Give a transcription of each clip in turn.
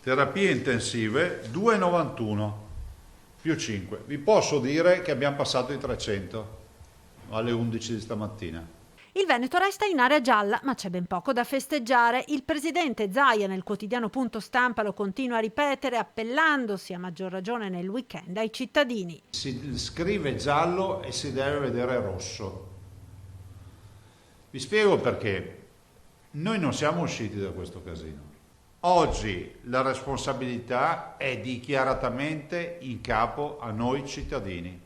Terapie intensive 2,91 più 5. Vi posso dire che abbiamo passato i 300 alle 11 di stamattina. Il Veneto resta in area gialla, ma c'è ben poco da festeggiare. Il presidente Zaia nel quotidiano Punto Stampa lo continua a ripetere, appellandosi a maggior ragione nel weekend ai cittadini. Si scrive giallo e si deve vedere rosso. Vi spiego perché. Noi non siamo usciti da questo casino. Oggi la responsabilità è dichiaratamente in capo a noi cittadini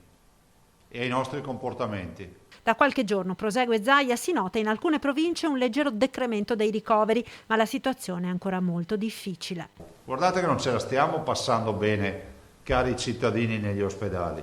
e ai nostri comportamenti. Da qualche giorno, prosegue Zaia, si nota in alcune province un leggero decremento dei ricoveri, ma la situazione è ancora molto difficile. Guardate che non ce la stiamo passando bene, cari cittadini, negli ospedali.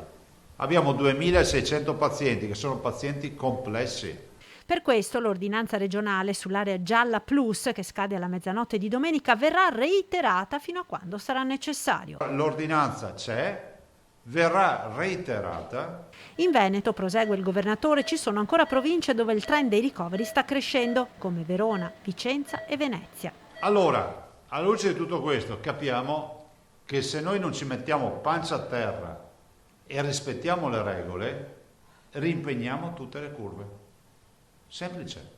Abbiamo 2600 pazienti che sono pazienti complessi. Per questo l'ordinanza regionale sull'area gialla plus, che scade alla mezzanotte di domenica, verrà reiterata fino a quando sarà necessario. L'ordinanza c'è, verrà reiterata. In Veneto, prosegue il governatore, ci sono ancora province dove il trend dei ricoveri sta crescendo, come Verona, Vicenza e Venezia. Allora, alla luce di tutto questo, capiamo che se noi non ci mettiamo pancia a terra e rispettiamo le regole, rimpegniamo tutte le curve. Semplice.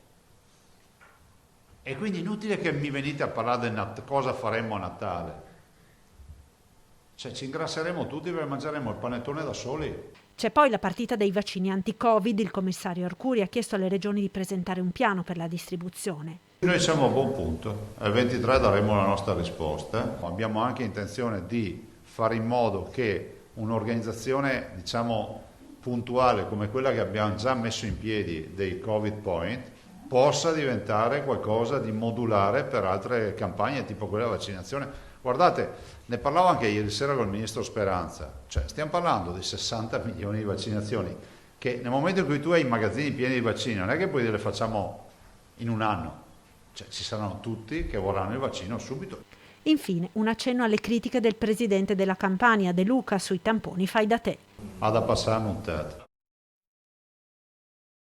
E quindi inutile che mi venite a parlare di cosa faremo a Natale. Cioè, ci ingrasseremo tutti perché mangeremo il panettone da soli. C'è poi la partita dei vaccini anti-Covid. Il commissario Arcuri ha chiesto alle regioni di presentare un piano per la distribuzione. Noi siamo a buon punto. Al 23 daremo la nostra risposta. Abbiamo anche intenzione di fare in modo che un'organizzazione, diciamo, puntuale come quella che abbiamo già messo in piedi dei Covid Point possa diventare qualcosa di modulare per altre campagne tipo quella della vaccinazione. Guardate, ne parlavo anche ieri sera con il ministro Speranza, cioè stiamo parlando di 60 milioni di vaccinazioni che nel momento in cui tu hai i magazzini pieni di vaccini non è che poi le facciamo in un anno, cioè ci saranno tutti che vorranno il vaccino subito. Infine, un accenno alle critiche del presidente della Campania, De Luca, sui tamponi fai da te. Ha da passare un tetto.